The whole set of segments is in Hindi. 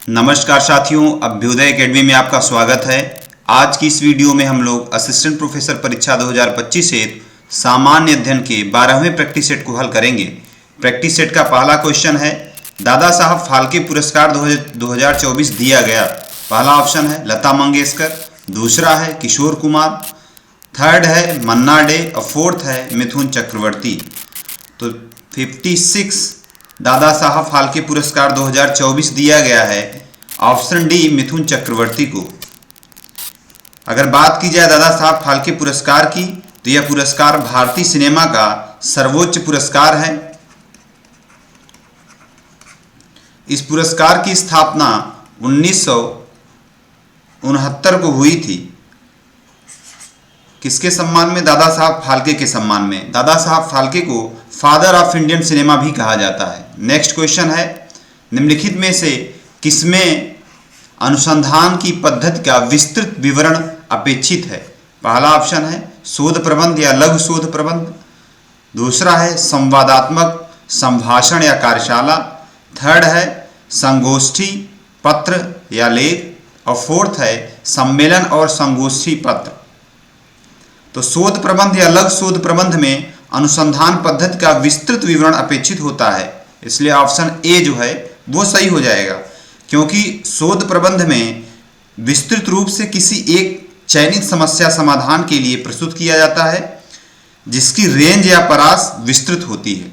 नमस्कार साथियों, अभ्युदय एकेडमी में आपका स्वागत है। आज की इस वीडियो में हम लोग असिस्टेंट प्रोफेसर परीक्षा 2025 हेतु सामान्य अध्ययन के 12वें प्रैक्टिस सेट को हल करेंगे। प्रैक्टिस सेट का पहला क्वेश्चन है, दादा साहब फाल्के पुरस्कार 2024 दिया गया। पहला ऑप्शन है लता मंगेशकर, दूसरा है किशोर कुमार, थर्ड है मन्ना डे और फोर्थ है मिथुन चक्रवर्ती। तो 56 दादा साहब फाल्के पुरस्कार 2024 दिया गया है ऑप्शन डी मिथुन चक्रवर्ती को। अगर बात की जाए दादा साहब फाल्के पुरस्कार की, तो यह पुरस्कार भारतीय सिनेमा का सर्वोच्च पुरस्कार है। इस पुरस्कार की स्थापना 1969 को हुई थी। किसके सम्मान में? दादा साहब फाल्के के सम्मान में। दादा साहब फाल्के को फादर ऑफ इंडियन सिनेमा भी कहा जाता है। नेक्स्ट क्वेश्चन है, निम्नलिखित में से किसमें अनुसंधान की पद्धति का विस्तृत विवरण अपेक्षित है? पहला ऑप्शन है शोध प्रबंध या लघु शोध प्रबंध, दूसरा है संवादात्मक संभाषण या कार्यशाला, थर्ड है संगोष्ठी पत्र या लेख, और फोर्थ है सम्मेलन और संगोष्ठी पत्र। तो शोध प्रबंध या लघु शोध प्रबंध में अनुसंधान पद्धति का विस्तृत विवरण अपेक्षित होता है, इसलिए ऑप्शन ए जो है वो सही हो जाएगा। क्योंकि शोध प्रबंध में विस्तृत रूप से किसी एक चयनित समस्या समाधान के लिए प्रस्तुत किया जाता है, जिसकी रेंज या परास विस्तृत होती है।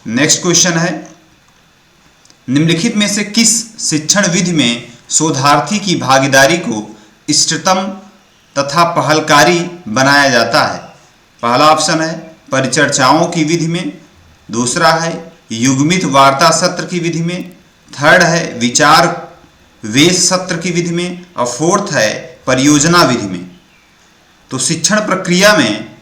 नेक्स्ट क्वेश्चन है, निम्नलिखित में से किस शिक्षण विधि में शोधार्थी की भागीदारी को इष्टतम तथा पहलकारी बनाया जाता है? पहला ऑप्शन है परिचर्चाओं की विधि में, दूसरा है युग्मित वार्ता सत्र की विधि में, थर्ड है विचार वेश सत्र की विधि में, और फोर्थ है परियोजना विधि में। तो शिक्षण प्रक्रिया में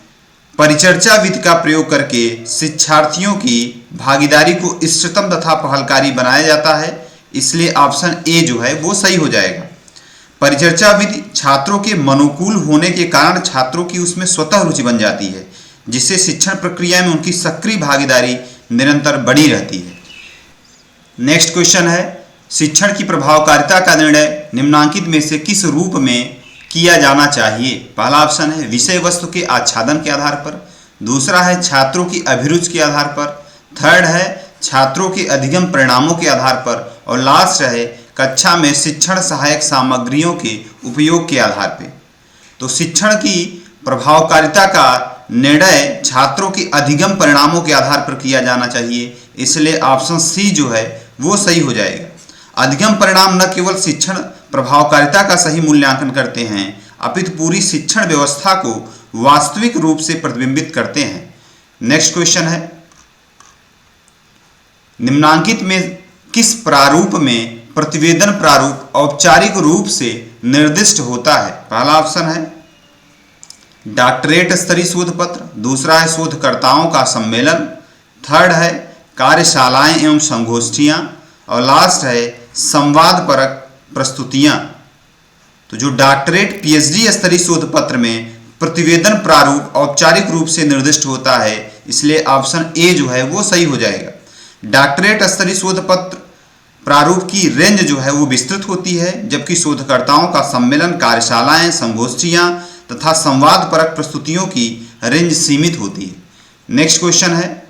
परिचर्चा विधि का प्रयोग करके शिक्षार्थियों की भागीदारी को इष्टतम तथा पहलकारी बनाया जाता है, इसलिए ऑप्शन ए जो है वो सही हो जाएगा। परिचर्चा विधि छात्रों के मनोकूल होने के कारण छात्रों की उसमें स्वतः रुचि बन जाती है, जिससे शिक्षण प्रक्रिया में उनकी सक्रिय भागीदारी निरंतर बनी रहती है। नेक्स्ट क्वेश्चन है, शिक्षण की प्रभावकारिता का निर्णय निम्नांकित में से किस रूप में किया जाना चाहिए? पहला ऑप्शन है विषय वस्तु के आच्छादन के आधार पर, दूसरा है छात्रों की अभिरुचि के आधार पर, थर्ड है छात्रों के अधिगम परिणामों के आधार पर, और लास्ट है कक्षा में शिक्षण सहायक सामग्रियों के उपयोग के आधार पर। तो शिक्षण की प्रभावकारिता का निर्णय छात्रों के अधिगम परिणामों के आधार पर किया जाना चाहिए, इसलिए ऑप्शन सी जो है वो सही हो जाएगा। अधिगम परिणाम न केवल शिक्षण प्रभावकारिता का सही मूल्यांकन करते हैं, अपितु पूरी शिक्षण व्यवस्था को वास्तविक रूप से प्रतिबिंबित करते हैं। नेक्स्ट क्वेश्चन है, निम्नांकित में किस प्रारूप में प्रतिवेदन प्रारूप औपचारिक रूप से निर्दिष्ट होता है? पहला ऑप्शन है डॉक्टरेट स्तरीय शोध पत्र, दूसरा है शोधकर्ताओं का सम्मेलन, थर्ड है कार्यशालाएं एवं संगोष्ठियां, और लास्ट है संवादपरक प्रस्तुतियां। तो जो डॉक्टरेट पीएचडी स्तरीय शोध पत्र में प्रतिवेदन प्रारूप औपचारिक रूप से निर्दिष्ट होता है, इसलिए ऑप्शन ए जो है वो सही हो जाएगा। डॉक्टरेट स्तरीय शोध पत्र प्रारूप की रेंज जो है वो विस्तृत होती है, जबकि शोधकर्ताओं का सम्मेलन, कार्यशालाएं, संगोष्ठियां तथा संवादपरक प्रस्तुतियों की रेंज सीमित होती है। नेक्स्ट क्वेश्चन है,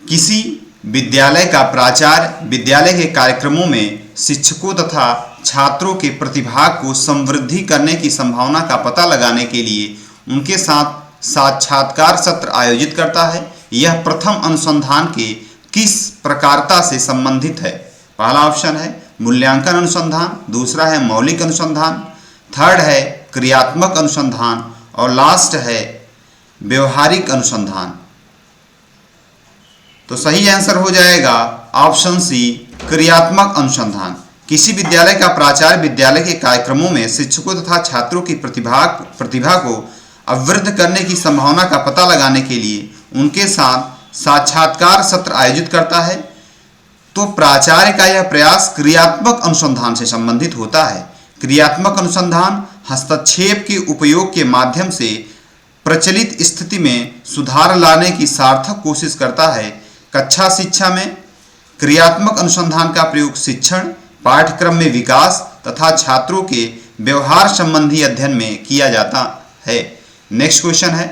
किसी विद्यालय का प्राचार्य विद्यालय के कार्यक्रमों में शिक्षकों तथा छात्रों के प्रतिभाग को समृद्धि करने की संभावना का पता लगाने के लिए उनके साथ साक्षात्कार सत्र आयोजित करता है। यह प्रथम अनुसंधान के किस प्रकारता से संबंधित है? पहला ऑप्शन है मूल्यांकन अनुसंधान, दूसरा है मौलिक अनुसंधान, थर्ड है क्रियात्मक अनुसंधान, और लास्ट है व्यवहारिक अनुसंधान। तो सही आंसर हो जाएगा ऑप्शन सी क्रियात्मक अनुसंधान। किसी विद्यालय का प्राचार्य विद्यालय के कार्यक्रमों में शिक्षकों तथा छात्रों की प्रतिभा को अवरुद्ध करने की संभावना का पता लगाने के लिए उनके साथ साक्षात्कार सत्र आयोजित करता है। तो प्राचार्य का यह प्रयास क्रियात्मक अनुसंधान से संबंधित होता है। क्रियात्मक अनुसंधान हस्तक्षेप के उपयोग के माध्यम से प्रचलित स्थिति में सुधार लाने की सार्थक कोशिश करता है। कक्षा शिक्षा में क्रियात्मक अनुसंधान का प्रयोग शिक्षण, पाठ्यक्रम में विकास तथा छात्रों के व्यवहार संबंधी अध्ययन में किया जाता है। नेक्स्ट क्वेश्चन है,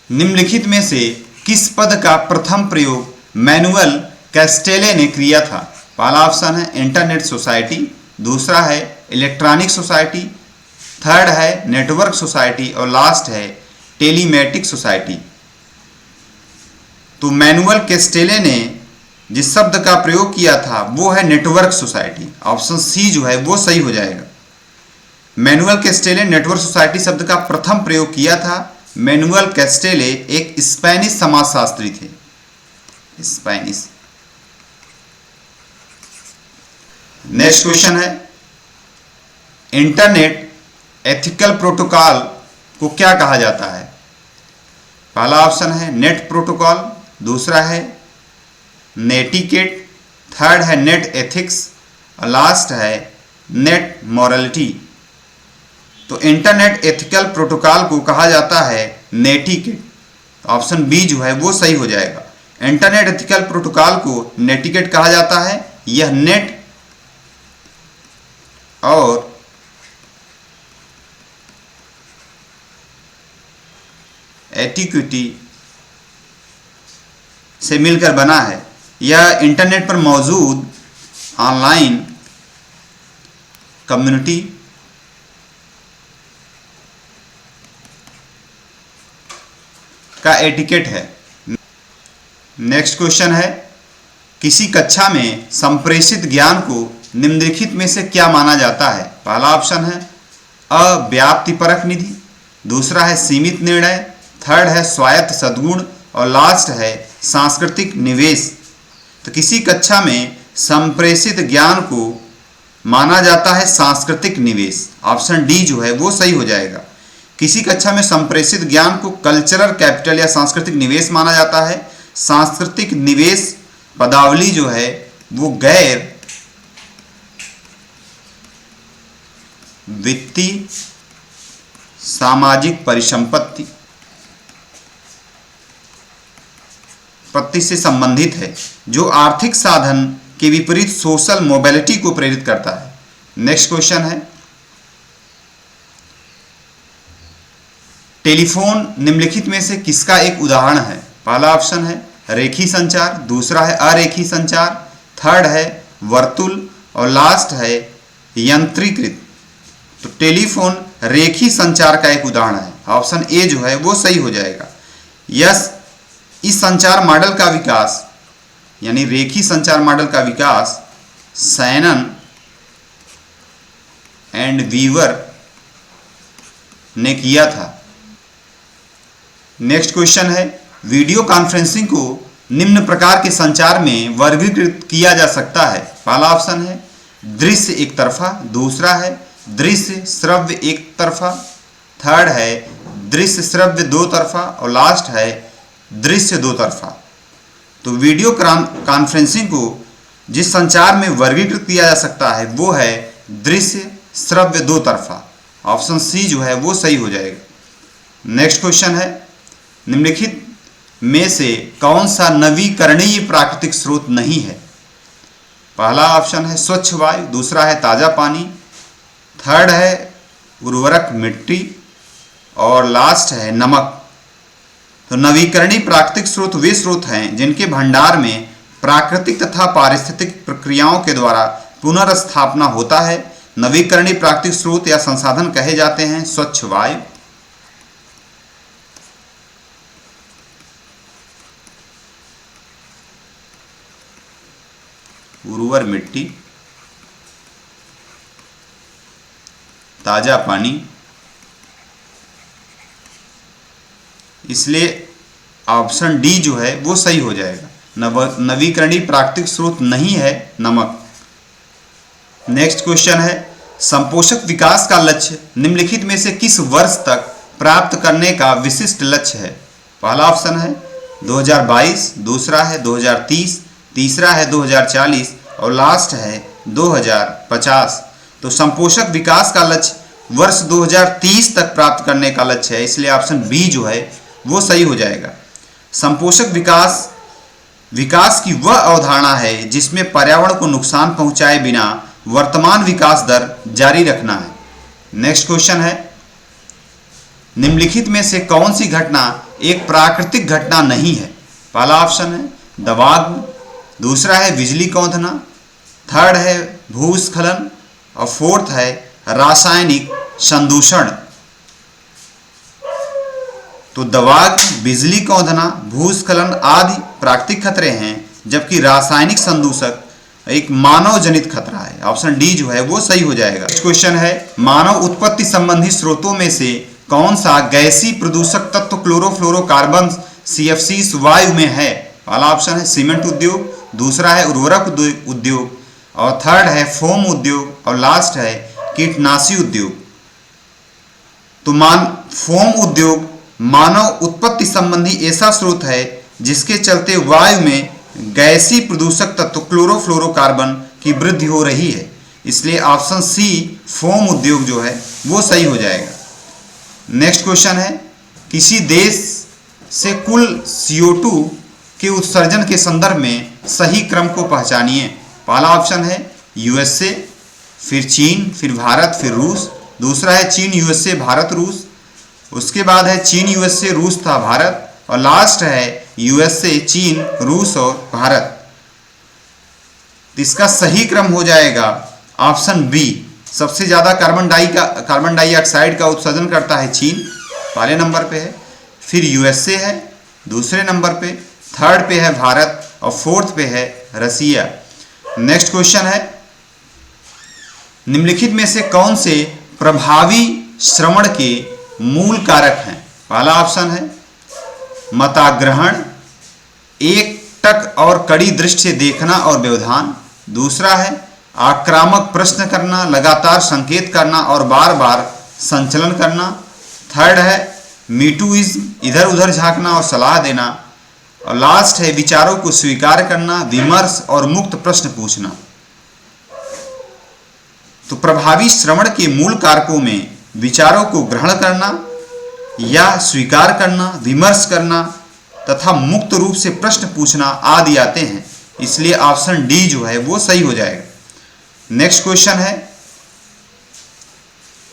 निम्नलिखित में से किस पद का प्रथम प्रयोग मैनुअल कैस्टेले ने किया था? पहला ऑप्शन है इंटरनेट सोसाइटी, दूसरा है इलेक्ट्रॉनिक सोसाइटी, थर्ड है नेटवर्क सोसाइटी और लास्ट है टेलीमेटिक सोसाइटी। तो मैनुअल कैस्टेले ने जिस शब्द का प्रयोग किया था वो है नेटवर्क सोसाइटी। ऑप्शन सी जो है वो सही हो जाएगा। मैनुअल कैस्टेले नेटवर्क सोसाइटी शब्द का प्रथम प्रयोग किया था। मैनुअल कैस्टेले एक स्पेनिश समाजशास्त्री थे, स्पेनिश। नेक्स्ट क्वेश्चन है, इंटरनेट एथिकल प्रोटोकॉल को क्या कहा जाता है? पहला ऑप्शन है नेट प्रोटोकॉल, दूसरा है नेटिकेट, थर्ड है नेट एथिक्स और लास्ट है नेट मॉरलिटी। तो इंटरनेट एथिकल प्रोटोकॉल को कहा जाता है नेटिकेट। ऑप्शन बी जो है वो सही हो जाएगा। इंटरनेट एथिकल प्रोटोकॉल को नेटिकेट कहा जाता है। यह नेट और एटिक्विटी से मिलकर बना है। यह इंटरनेट पर मौजूद ऑनलाइन कम्युनिटी का एटिकेट है। नेक्स्ट क्वेश्चन है, किसी कक्षा में संप्रेषित ज्ञान को निम्नलिखित में से क्या माना जाता है? पहला ऑप्शन है अव्याप्तिपरक निधि, दूसरा है सीमित निर्णय, थर्ड है स्वायत्त सद्गुण और लास्ट है सांस्कृतिक निवेश। तो किसी कक्षा में संप्रेषित ज्ञान को माना जाता है सांस्कृतिक निवेश। ऑप्शन डी जो है वो सही हो जाएगा। किसी कक्षा में संप्रेषित ज्ञान को कल्चरल कैपिटल या सांस्कृतिक निवेश माना जाता है। सांस्कृतिक निवेश पदावली जो है वो गैर वित्तीय सामाजिक परिसंपत्ति से संबंधित है, जो आर्थिक साधन के विपरीत सोशल मोबिलिटी को प्रेरित करता है। नेक्स्ट क्वेश्चन है, टेलीफोन निम्नलिखित में से किसका एक उदाहरण है? पहला ऑप्शन है रेखी संचार, दूसरा है अरेखी संचार, थर्ड है वर्तुल और लास्ट है यंत्रीकृत। तो टेलीफोन रेखी संचार का एक उदाहरण है। ऑप्शन ए जो है वो सही हो जाएगा। इस संचार मॉडल का विकास यानी रेखी संचार मॉडल का विकास सैनन एंड वीवर ने किया था। नेक्स्ट क्वेश्चन है, वीडियो कॉन्फ्रेंसिंग को निम्न प्रकार के संचार में वर्गीकृत किया जा सकता है। पहला ऑप्शन है दृश्य एक तरफा, दूसरा है दृश्य श्रव्य एक तरफा, थर्ड है दृश्य श्रव्य दो तरफा और लास्ट है दृश्य दो तरफा। तो वीडियो कॉन्फ्रेंसिंग को जिस संचार में वर्गीकृत किया जा सकता है वो है दृश्य श्रव्य दो तरफा। ऑप्शन सी जो है वो सही हो जाएगा। नेक्स्ट क्वेश्चन है, निम्नलिखित में से कौन सा नवीकरणीय प्राकृतिक स्रोत नहीं है? पहला ऑप्शन है स्वच्छ वायु, दूसरा है ताज़ा पानी, थर्ड है उर्वरक मिट्टी और लास्ट है नमक। तो नवीकरणीय प्राकृतिक स्रोत वे स्रोत हैं जिनके भंडार में प्राकृतिक तथा पारिस्थितिक प्रक्रियाओं के द्वारा पुनर्स्थापना होता है। नवीकरणीय प्राकृतिक स्रोत या संसाधन कहे जाते हैं स्वच्छ वायु, उर्वर मिट्टी, ताजा पानी। इसलिए ऑप्शन डी जो है वो सही हो जाएगा। नवीकरणीय प्राकृतिक स्रोत नहीं है नमक। नेक्स्ट क्वेश्चन है, संपोषक विकास का लक्ष्य निम्नलिखित में से किस वर्ष तक प्राप्त करने का विशिष्ट लक्ष्य है? पहला ऑप्शन है 2022, दूसरा है 2030, तीसरा है 2040 और लास्ट है 2050। तो संपोषक विकास का लक्ष्य वर्ष 2030 तक प्राप्त करने का लक्ष्य है, इसलिए ऑप्शन बी जो है वो सही हो जाएगा। संपोषक विकास विकास की वह अवधारणा है जिसमें पर्यावरण को नुकसान पहुंचाए बिना वर्तमान विकास दर जारी रखना है। नेक्स्ट क्वेश्चन है, निम्नलिखित में से कौन सी घटना एक प्राकृतिक घटना नहीं है? पहला ऑप्शन है दबाव, दूसरा है बिजली कौंधना, थर्ड है भूस्खलन और फोर्थ है रासायनिक संदूषण। तो दबाव, बिजली कौंधना, भूस्खलन आदि प्राकृतिक खतरे हैं, जबकि रासायनिक संदूषक एक मानव जनित खतरा है। ऑप्शन डी जो है वो सही हो जाएगा। नेक्स्ट क्वेश्चन है, मानव उत्पत्ति संबंधी स्रोतों में से कौन सा गैसीय प्रदूषक तत्व क्लोरोफ्लोरोकार्बन CFCs वायु में है? पहला ऑप्शन है सीमेंट उद्योग, दूसरा है उर्वरक उद्योग और थर्ड है फोम उद्योग और लास्ट है कीटनाशी उद्योग। तो फोम उद्योग मानव उत्पत्ति संबंधी ऐसा स्रोत है जिसके चलते वायु में गैसीय प्रदूषक तत्व क्लोरोफ्लोरोकार्बन की वृद्धि हो रही है, इसलिए ऑप्शन सी फोम उद्योग जो है वो सही हो जाएगा। नेक्स्ट क्वेश्चन है, किसी देश से कुल CO2 के उत्सर्जन के संदर्भ में सही क्रम को पहचानिए। पहला ऑप्शन है USA, फिर चीन, फिर भारत, फिर रूस। दूसरा है चीन USA भारत रूस, उसके बाद है चीन USA रूस था भारत और लास्ट है USA चीन रूस और भारत। तो इसका सही क्रम हो जाएगा ऑप्शन बी। सबसे ज़्यादा कार्बन डाइऑक्साइड का उत्सर्जन करता है चीन, पहले नंबर पे है, फिर USA है दूसरे नंबर पे, थर्ड पे है भारत और फोर्थ पे है रसिया। नेक्स्ट क्वेश्चन है, निम्नलिखित में से कौन से प्रभावी श्रवण के मूल कारक हैं? पहला ऑप्शन है मताग्रहण, एकटक और कड़ी दृष्टि से देखना और व्यवधान। दूसरा है आक्रामक प्रश्न करना, लगातार संकेत करना और बार बार संचलन करना। थर्ड है मीटूइज्म, इधर उधर झांकना और सलाह देना। और लास्ट है विचारों को स्वीकार करना, विमर्श और मुक्त प्रश्न पूछना। तो प्रभावी श्रवण के मूल कारकों में विचारों को ग्रहण करना या स्वीकार करना, विमर्श करना तथा मुक्त रूप से प्रश्न पूछना आदि आते हैं, इसलिए ऑप्शन डी जो है वो सही हो जाएगा। नेक्स्ट क्वेश्चन है,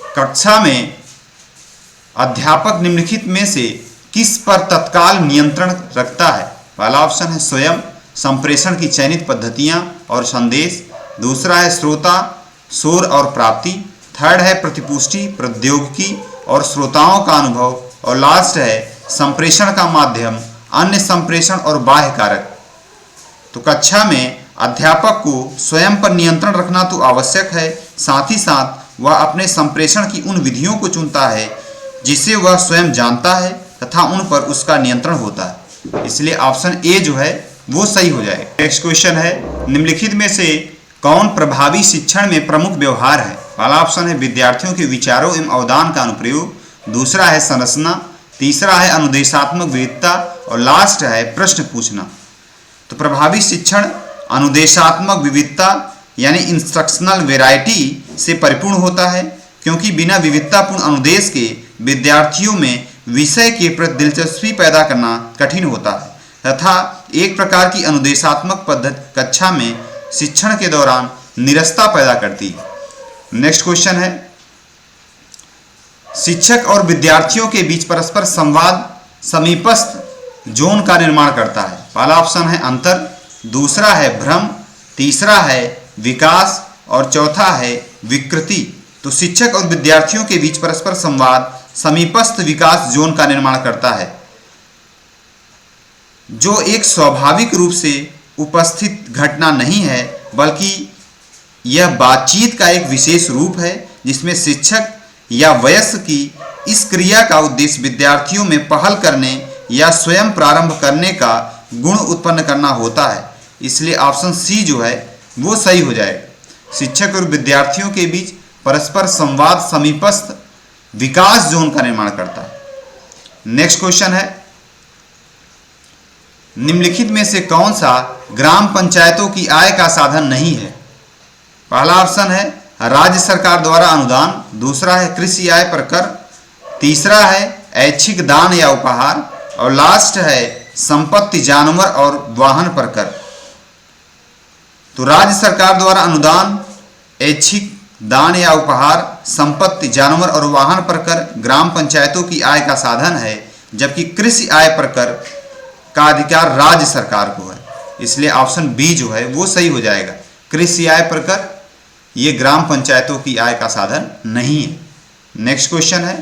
कक्षा में अध्यापक निम्नलिखित में से किस पर तत्काल नियंत्रण रखता है? पहला ऑप्शन है स्वयं, संप्रेषण की चयनित पद्धतियां और संदेश। दूसरा है श्रोता, शोर और प्राप्ति। थर्ड है प्रतिपुष्टि, प्रौद्योगिकी और श्रोताओं का अनुभव। और लास्ट है संप्रेषण का माध्यम, अन्य संप्रेषण और बाह्य कारक। तो कक्षा में अध्यापक को स्वयं पर नियंत्रण रखना तो आवश्यक है, साथ ही साथ वह अपने संप्रेषण की उन विधियों को चुनता है जिसे वह स्वयं जानता है तथा उन पर उसका नियंत्रण होता है, इसलिए ऑप्शन ए जो है वो सही हो जाएगा। नेक्स्ट क्वेश्चन है, निम्नलिखित में से कौन प्रभावी शिक्षण में प्रमुख व्यवहार है? पहला ऑप्शन है विद्यार्थियों के विचारों एवं अवदान का अनुप्रयोग। दूसरा है संरचना। तीसरा है अनुदेशात्मक विविधता और लास्ट है प्रश्न पूछना। तो प्रभावी शिक्षण अनुदेशात्मक विविधता यानी इंस्ट्रक्शनल वैरायटी से परिपूर्ण होता है, क्योंकि बिना विविधतापूर्ण अनुदेश के विद्यार्थियों में विषय के प्रति दिलचस्पी पैदा करना कठिन होता है तथा एक प्रकार की अनुदेशात्मक पद्धति कक्षा में शिक्षण के दौरान निरस्ता पैदा करती है। नेक्स्ट क्वेश्चन है, शिक्षक और विद्यार्थियों के बीच परस्पर संवाद समीपस्थ जोन का निर्माण करता है। पहला ऑप्शन है अंतर, दूसरा है भ्रम, तीसरा है विकास और चौथा है विकृति। तो शिक्षक और विद्यार्थियों के बीच परस्पर संवाद समीपस्थ विकास जोन का निर्माण करता है, जो एक स्वाभाविक रूप से उपस्थित घटना नहीं है, बल्कि यह बातचीत का एक विशेष रूप है जिसमें शिक्षक या वयस्क की इस क्रिया का उद्देश्य विद्यार्थियों में पहल करने या स्वयं प्रारंभ करने का गुण उत्पन्न करना होता है, इसलिए ऑप्शन सी जो है वो सही हो जाएगा। शिक्षक और विद्यार्थियों के बीच परस्पर संवाद समीपस्थ विकास जोन का निर्माण करता है। नेक्स्ट क्वेश्चन है, निम्नलिखित में से कौन सा ग्राम पंचायतों की आय का साधन नहीं है? पहला ऑप्शन है राज्य सरकार द्वारा अनुदान, दूसरा है कृषि आय पर कर, तीसरा है ऐच्छिक दान या उपहार और लास्ट है संपत्ति, जानवर और वाहन पर कर। तो राज्य सरकार द्वारा अनुदान, ऐच्छिक दान या उपहार, संपत्ति, जानवर और वाहन पर कर ग्राम पंचायतों की आय का साधन है, जबकि कृषि आय पर कर का अधिकार राज्य सरकार को है। इसलिए ऑप्शन बी जो है वो सही हो जाएगा। कृषि आय पर कर ये ग्राम पंचायतों की आय का साधन नहीं है। नेक्स्ट क्वेश्चन है,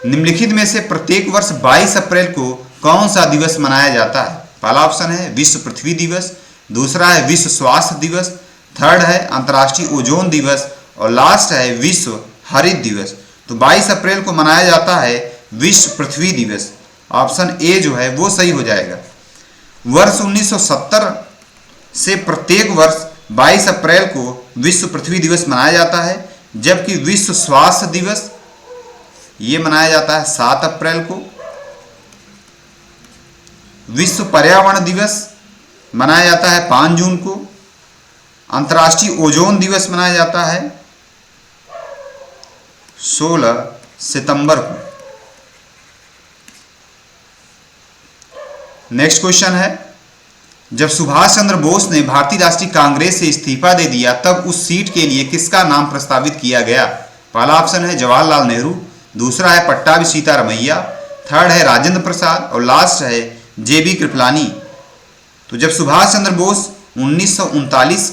निम्नलिखित में से प्रत्येक वर्ष 22 अप्रैल को कौन सा दिवस मनाया जाता है? पहला ऑप्शन है विश्व पृथ्वी दिवस, दूसरा है विश्व स्वास्थ्य दिवस, थर्ड है अंतर्राष्ट्रीय ओजोन दिवस और लास्ट है विश्व हरित दिवस। तो 22 अप्रैल को मनाया जाता है विश्व पृथ्वी दिवस। ऑप्शन ए जो है वो सही हो जाएगा। वर्ष 1970 से प्रत्येक वर्ष 22 अप्रैल को विश्व पृथ्वी दिवस मनाया जाता है, जबकि विश्व स्वास्थ्य दिवस ये मनाया जाता है 7 अप्रैल को। विश्व पर्यावरण दिवस मनाया जाता है 5 जून को। अंतर्राष्ट्रीय ओजोन दिवस मनाया जाता है 16 सितंबर को। नेक्स्ट क्वेश्चन है, जब सुभाष चंद्र बोस ने भारतीय राष्ट्रीय कांग्रेस से इस्तीफा दे दिया तब उस सीट के लिए किसका नाम प्रस्तावित किया गया? पहला ऑप्शन है जवाहरलाल नेहरू, दूसरा है पट्टाभी सीतारमैया, थर्ड है राजेंद्र प्रसाद और लास्ट है जेबी कृपलानी। तो जब सुभाष चंद्र बोस 1939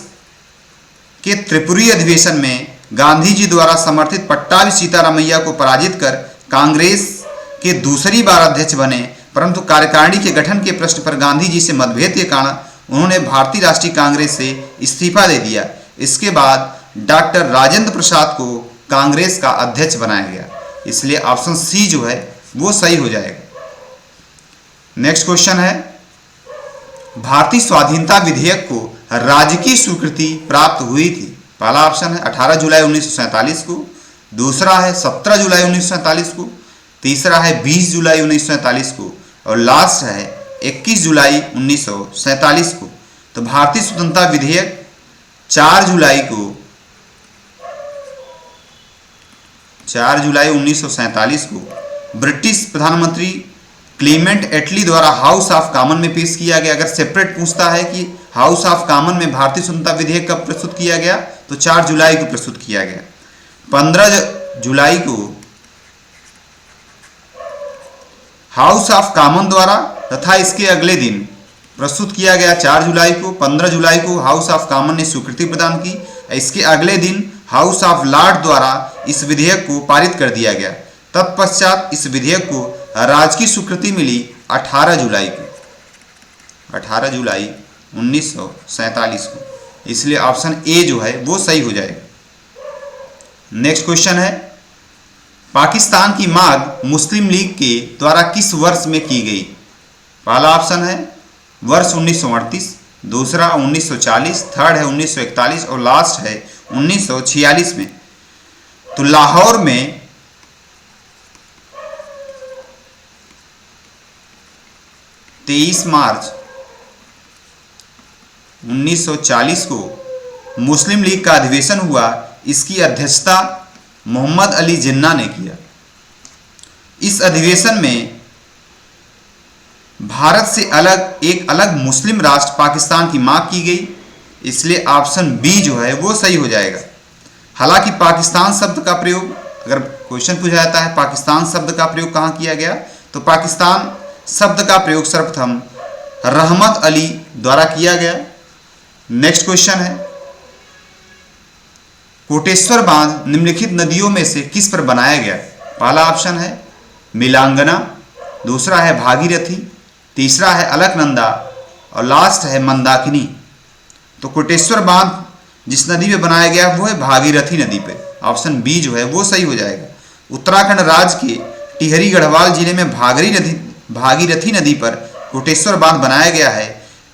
के त्रिपुरी अधिवेशन में गांधी जी द्वारा समर्थित पट्टाभी सीतारमैया को पराजित कर कांग्रेस के दूसरी बार अध्यक्ष बने, परंतु कार्यकारिणी के गठन के प्रश्न पर गांधी जी से मतभेद के कारण उन्होंने भारतीय राष्ट्रीय कांग्रेस से इस्तीफा दे दिया। इसके बाद डॉक्टर राजेंद्र प्रसाद को कांग्रेस का अध्यक्ष बनाया गया। इसलिए ऑप्शन सी जो है वो सही हो जाएगा। नेक्स्ट क्वेश्चन है, भारतीय स्वाधीनता विधेयक को राजकीय स्वीकृति प्राप्त हुई थी? पहला ऑप्शन है 18 जुलाई 1947 को, दूसरा है 17 जुलाई 1947 को, तीसरा है 20 जुलाई 1947 को और लास्ट है 21 जुलाई 1947 को। तो भारतीय स्वतंत्रता विधेयक 4 जुलाई 1947 को ब्रिटिश प्रधानमंत्री क्लीमेंट एटली द्वारा हाउस ऑफ कॉमन में पेश किया गया। अगर सेपरेट पूछता है कि हाउस ऑफ कॉमन में भारतीय स्वतंत्रता विधेयक कब प्रस्तुत किया गया, तो 4 जुलाई को प्रस्तुत किया गया। 15 जुलाई को हाउस ऑफ कॉमन द्वारा तथा इसके अगले दिन प्रस्तुत किया गया 4 जुलाई को। 15 जुलाई को हाउस ऑफ कॉमन ने स्वीकृति प्रदान की। इसके अगले दिन हाउस ऑफ लॉर्ड द्वारा इस विधेयक को पारित कर दिया गया। तत्पश्चात इस विधेयक को राजकीय स्वीकृति मिली 18 जुलाई को, 18 जुलाई 1947 को। इसलिए ऑप्शन ए जो है वो सही हो जाएगा। नेक्स्ट क्वेश्चन है, पाकिस्तान की मांग मुस्लिम लीग के द्वारा किस वर्ष में की गई? पहला ऑप्शन है वर्ष 1938, दूसरा 1940, थर्ड है 1941 और लास्ट है 1946 में। तो लाहौर में 23 मार्च 1940 को मुस्लिम लीग का अधिवेशन हुआ। इसकी अध्यक्षता मोहम्मद अली जिन्ना ने किया। इस अधिवेशन में भारत से एक अलग मुस्लिम राष्ट्र पाकिस्तान की मांग की गई। इसलिए ऑप्शन बी जो है वो सही हो जाएगा। हालांकि पाकिस्तान शब्द का प्रयोग, अगर क्वेश्चन पूछा जाता है पाकिस्तान शब्द का प्रयोग कहाँ किया गया, तो पाकिस्तान शब्द का प्रयोग सर्वप्रथम रहमत अली द्वारा किया गया। नेक्स्ट क्वेश्चन है, कोटेश्वर बांध निम्नलिखित नदियों में से किस पर बनाया गया? पहला ऑप्शन है मिलांगना, दूसरा है भागीरथी, तीसरा है अलकनंदा और लास्ट है मंदाकिनी। तो कोटेश्वर बांध जिस नदी पे बनाया गया वो है भागीरथी नदी पे। ऑप्शन बी जो है वो सही हो जाएगा। उत्तराखंड राज्य के टिहरी गढ़वाल जिले में भागीरथी नदी पर कोटेश्वर बांध बनाया गया है।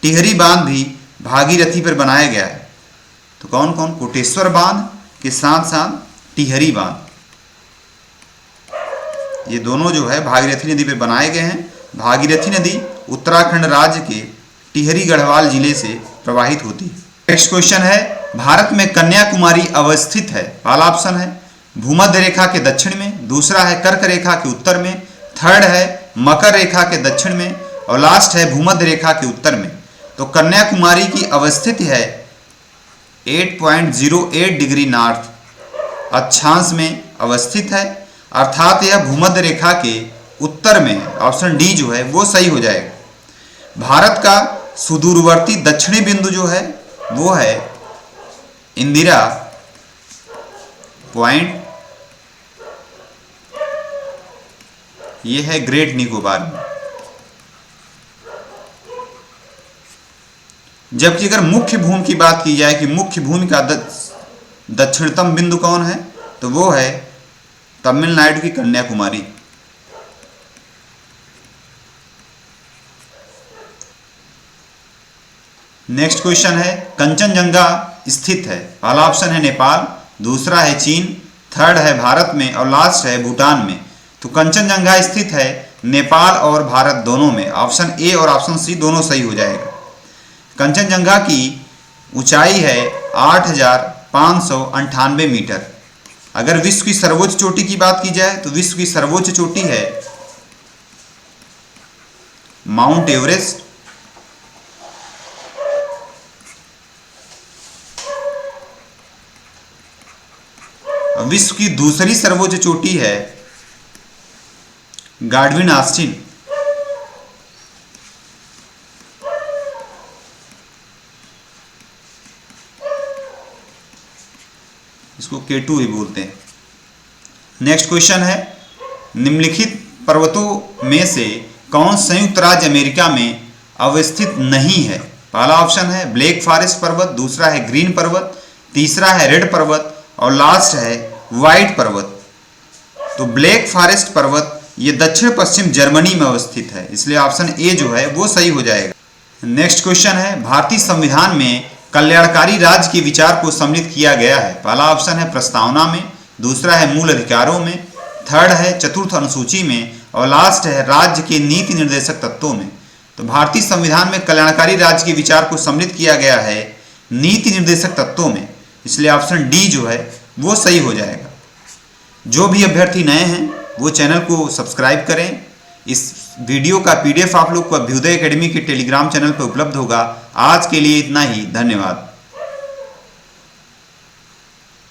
टिहरी बांध भी भागीरथी पर बनाया गया है। तो कौन कौन? कोटेश्वर बांध के साथ साथ टिहरी बांध, ये दोनों जो है भागीरथी नदी पर बनाए गए हैं। भागीरथी नदी उत्तराखंड राज्य के टिहरी गढ़वाल जिले से प्रवाहित होती है। नेक्स्ट क्वेश्चन है, भारत में कन्याकुमारी अवस्थित है? पहला ऑप्शन है भूमध्य रेखा के दक्षिण में, दूसरा है कर्क रेखा के उत्तर में, थर्ड है मकर रेखा के दक्षिण में और लास्ट है भूमध्य रेखा के उत्तर में। तो कन्याकुमारी की अवस्थिति है 8.08 डिग्री नॉर्थ अक्षांश में अवस्थित है, अर्थात यह भूमध्य रेखा के उत्तर में है। ऑप्शन डी जो है वो सही हो जाएगा। भारत का सुदूरवर्ती दक्षिणी बिंदु जो है वो है इंदिरा पॉइंट, ये है ग्रेट निकोबार में। जबकि अगर मुख्य भूमि की बात की जाए कि मुख्य भूमि का दक्षिणतम बिंदु कौन है, तो वो है तमिलनाडु की कन्याकुमारी। नेक्स्ट क्वेश्चन है कंचनजंगा स्थित है। पहला ऑप्शन है नेपाल, दूसरा है चीन, थर्ड है भारत में और लास्ट है भूटान में। तो कंचनजंगा स्थित है नेपाल और भारत दोनों में। ऑप्शन ए और ऑप्शन सी दोनों सही हो जाएगा। कंचनजंगा की ऊंचाई है 8,598 मीटर। अगर विश्व की सर्वोच्च चोटी की बात की जाए तो विश्व की सर्वोच्च चोटी है माउंट एवरेस्ट। विश्व की दूसरी सर्वोच्च चोटी है गार्डविन ऑस्टिन। इसको K2 ही बोलते हैं। नेक्स्ट क्वेश्चन है निम्नलिखित पर्वतों में से कौन संयुक्त राज्य अमेरिका में अवस्थित नहीं है। पहला ऑप्शन है ब्लैक फॉरेस्ट पर्वत, दूसरा है ग्रीन पर्वत, तीसरा है रेड पर्वत और लास्ट है व्हाइट पर्वत। तो ब्लैक फॉरेस्ट पर्वत ये दक्षिण पश्चिम जर्मनी में अवस्थित है, इसलिए ऑप्शन ए जो है वो सही हो जाएगा। नेक्स्ट क्वेश्चन है भारतीय संविधान में कल्याणकारी राज्य के विचार को सम्मिलित किया गया है। पहला ऑप्शन है प्रस्तावना में, दूसरा है मूल अधिकारों में, थर्ड है चतुर्थ अनुसूची में और लास्ट है राज्य के नीति निर्देशक तत्वों में। तो भारतीय संविधान में कल्याणकारी राज्य के विचार को सम्मिलित किया गया है नीति निर्देशक तत्वों में, इसलिए ऑप्शन डी जो है वो सही हो जाएगा। जो भी अभ्यर्थी नए हैं वो चैनल को सब्सक्राइब करें। इस वीडियो का PDF आप लोग को अभ्युदय एकेडमी के टेलीग्राम चैनल पर उपलब्ध होगा। आज के लिए इतना ही, धन्यवाद।